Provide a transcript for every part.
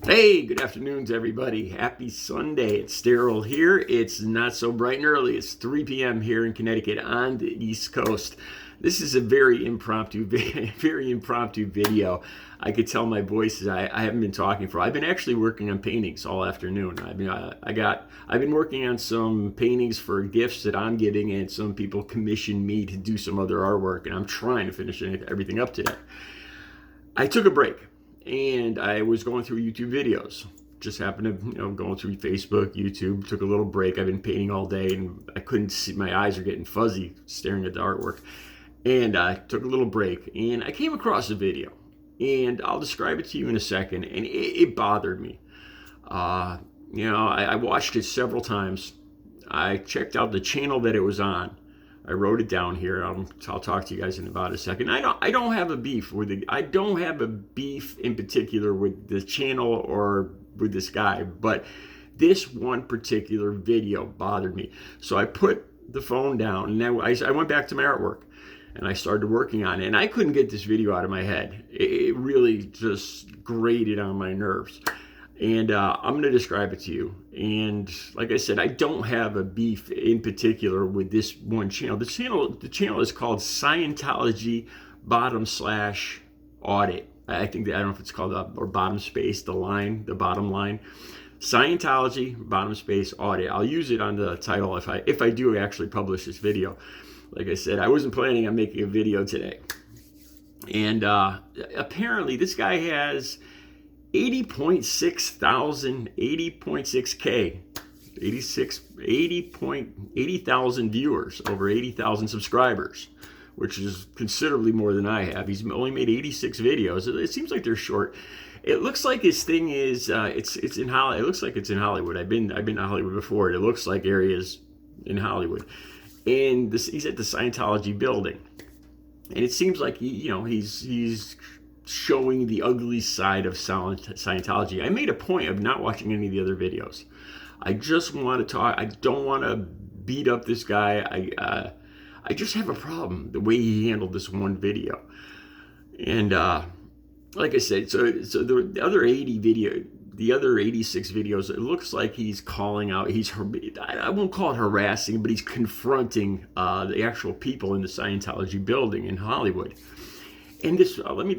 Hey, good afternoon to everybody. Happy Sunday. It's Daryl here. It's not so bright and early. It's 3 p.m. here in Connecticut on the East Coast. This is a very impromptu video. I could tell my voice is I haven't been talking for. I've been actually working on paintings all afternoon. I've been working on some paintings for gifts that I'm giving, and some people commissioned me to do some other artwork, and I'm trying to finish everything up today. I took a break and I was going through YouTube videos. Just happened to, going through Facebook, YouTube, took a little break. I've been painting all day and I couldn't see, my eyes are getting fuzzy staring at the artwork. And I took a little break and I came across a video, and I'll describe it to you in a second. And it bothered me. I watched it several times. I checked out the channel that it was on. I wrote it down here. I'll talk to you guys in about a second. I don't have a beef with it. I don't have a beef in particular with the channel or with this guy, but this one particular video bothered me. So I put the phone down and then I went back to my artwork and I started working on it, and I couldn't get this video out of my head. It really just grated on my nerves. And I'm going to describe it to you. And like I said, I don't have a beef in particular with this one channel. The channel is called Scientology / Audit. I think I don't know if it's called or bottom space, the bottom line. Scientology / Audit. I'll use it on the title if I do actually publish this video. Like I said, I wasn't planning on making a video today. And apparently this guy has 80,000 viewers, over 80,000 subscribers, which is considerably more than I have. He's only made 86 videos. It seems like they're short. It looks like his thing is it's in Hollywood. It looks like it's in Hollywood. I've been to Hollywood before. It looks like areas in Hollywood, and he's at the Scientology building, and it seems like he's showing the ugly side of Scientology. I made a point of not watching any of the other videos. I just want to talk. I don't want to beat up this guy. I just have a problem the way he handled this one video. And like I said, so the other 86 videos, it looks like he's calling out. I won't call it harassing, but he's confronting the actual people in the Scientology building in Hollywood. And this, let me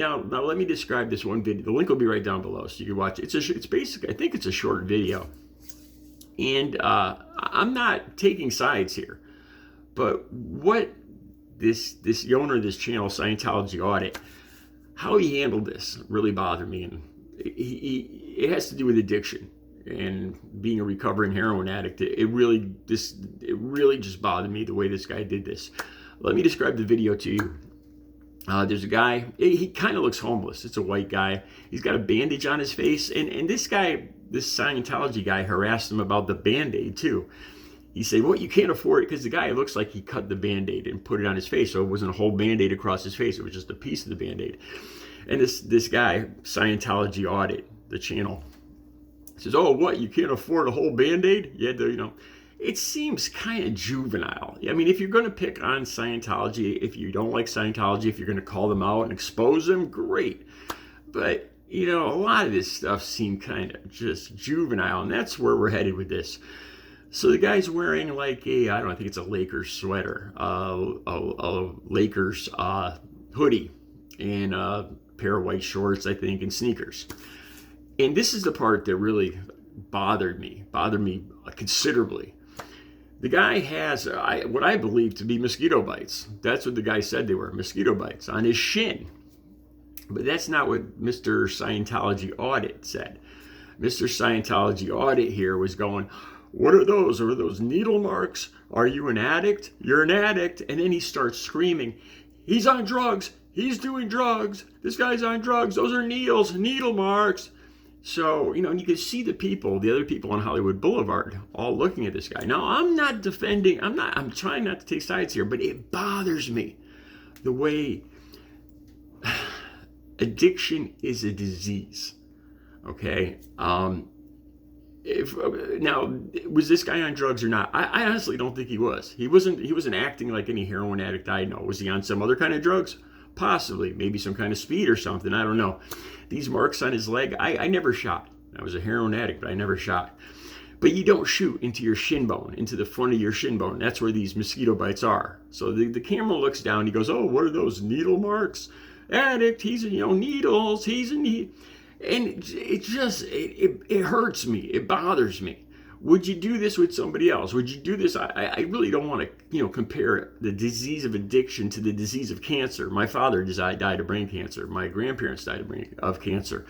describe this one video. The link will be right down below, so you can watch it. It's basic. I think it's a short video, and I'm not taking sides here, but what this owner of this channel, Scientology Audit, how he handled this really bothered me, and it has to do with addiction and being a recovering heroin addict. It really just bothered me the way this guy did this. Let me describe the video to you. There's a guy, he kind of looks homeless. It's a white guy. He's got a bandage on his face. And this Scientology guy harassed him about the Band-Aid too. He said, well, you can't afford it, because the guy, it looks like he cut the Band-Aid and put it on his face. So it wasn't a whole Band-Aid across his face. It was just a piece of the Band-Aid. And this guy, Scientology Audit, the channel, says, oh, what, you can't afford a whole Band-Aid? You had to, It seems kind of juvenile. I mean, if you're going to pick on Scientology, if you don't like Scientology, if you're going to call them out and expose them, great. But, a lot of this stuff seemed kind of just juvenile, and that's where we're headed with this. So the guy's wearing like I think it's a Lakers sweater, a Lakers hoodie, and a pair of white shorts, I think, and sneakers. And this is the part that really bothered me considerably. The guy has what I believe to be mosquito bites. That's what the guy said they were, mosquito bites on his shin. But that's not what Mr. Scientology Audit said. Mr. Scientology Audit here was going, what are those? Are those needle marks? Are you an addict? You're an addict. And then he starts screaming, he's on drugs. He's doing drugs. This guy's on drugs. Those are needle marks. So, you can see the other people on Hollywood Boulevard all looking at this guy. Now, I'm trying not to take sides here, but it bothers me the way addiction is a disease. Okay? Now, was this guy on drugs or not? I honestly don't think he was. He wasn't acting like any heroin addict I know. Was he on some other kind of drugs? Possibly, maybe some kind of speed or something. I don't know. These marks on his leg, I never shot. I was a heroin addict, but I never shot. But you don't shoot into your shin bone, into the front of your shin bone. That's where these mosquito bites are. So the camera looks down. He goes, "Oh, what are those needle marks? Addict. He's needles. He's a needle." And it hurts me. It bothers me. Would you do this with somebody else? Would you do this? I really don't want to compare the disease of addiction to the disease of cancer. My father died of brain cancer. My grandparents died of cancer.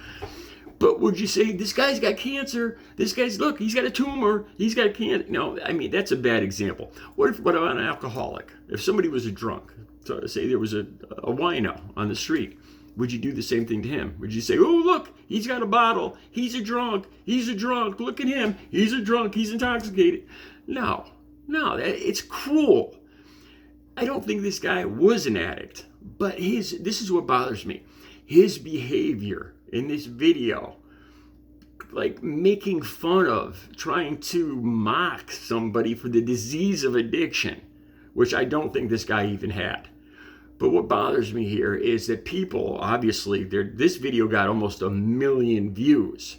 But would you say, this guy's got cancer? This guy's, look, he's got a tumor. He's got cancer. No, I mean, that's a bad example. What about an alcoholic? If somebody was a drunk, so say there was a wino on the street, would you do the same thing to him? Would you say, "Oh, look, he's got a bottle. He's a drunk. He's a drunk. Look at him. He's a drunk. He's intoxicated." No, it's cruel. I don't think this guy was an addict, but this is what bothers me. His behavior in this video, like making fun of, trying to mock somebody for the disease of addiction, which I don't think this guy even had. But what bothers me here is that people, obviously, this video got almost 1 million views.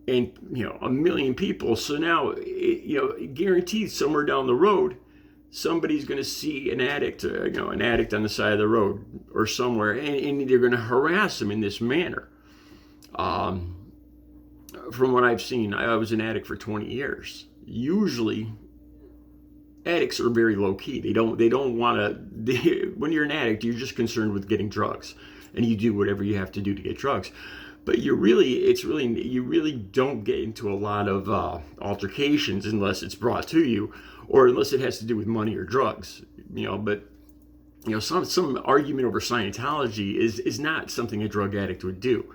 And, 1 million people. So now, guaranteed somewhere down the road, somebody's going to see an addict, an addict on the side of the road or somewhere, and they're going to harass him in this manner. From what I've seen, I was an addict for 20 years. Usually, addicts are very low key. They don't want to. When you're an addict, you're just concerned with getting drugs, and you do whatever you have to do to get drugs. But you really don't get into a lot of altercations unless it's brought to you, or unless it has to do with money or drugs. But some argument over Scientology is not something a drug addict would do.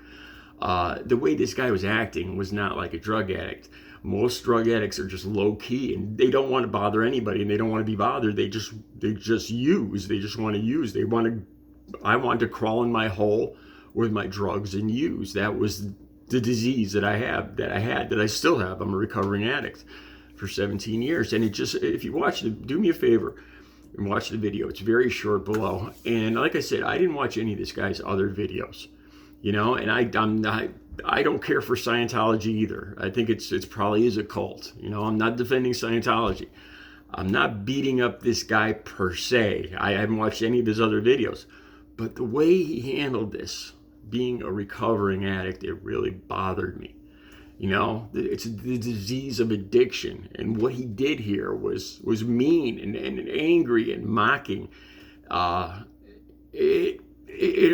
The way this guy was acting was not like a drug addict. Most drug addicts are just low key, and they don't want to bother anybody, and they don't want to be bothered. They just use. They just want to use. I want to crawl in my hole with my drugs and use. That was the disease that I still have. I'm a recovering addict for 17 years. And if you watch do me a favor and watch the video. It's very short below. And like I said, I didn't watch any of this guy's other videos, and I don't care for Scientology either. I think it's probably is a cult. I'm not defending Scientology. I'm not beating up this guy per se. I haven't watched any of his other videos. But the way he handled this, being a recovering addict, it really bothered me. It's the disease of addiction. And what he did here was mean and angry and mocking. It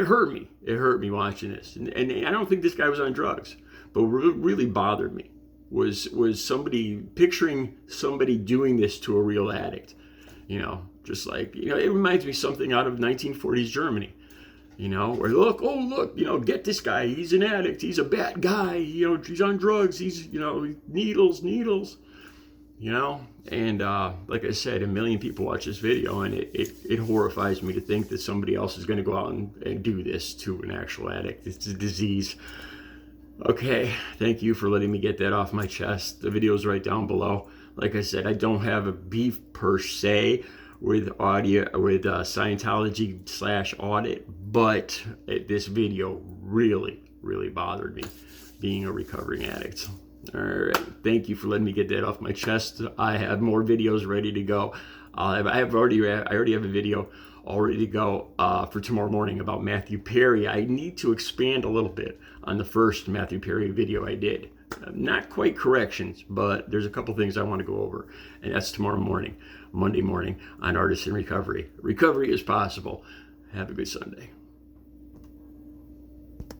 hurt me. It hurt me watching this. And I don't think this guy was on drugs. But what really bothered me was picturing somebody doing this to a real addict. Just like, it reminds me of something out of 1940s Germany. Where look, get this guy. He's an addict. He's a bad guy. He's on drugs. He's, needles. And like I said, 1 million people watch this video, and it horrifies me to think that somebody else is going to go out and do this to an actual addict. It's a disease. Okay, thank you for letting me get that off my chest. The video's right down below. Like I said, I don't have a beef per se with Scientology / audit, but this video really, really bothered me, being a recovering addict. All right, thank you for letting me get that off my chest. I have more videos ready to go. I already have a video all ready to go for tomorrow morning about Matthew Perry. I need to expand a little bit on the first Matthew Perry video I did. Not quite corrections, but there's a couple things I want to go over, and that's tomorrow morning, Monday morning, on Artists in Recovery. Recovery is possible. Have a good Sunday.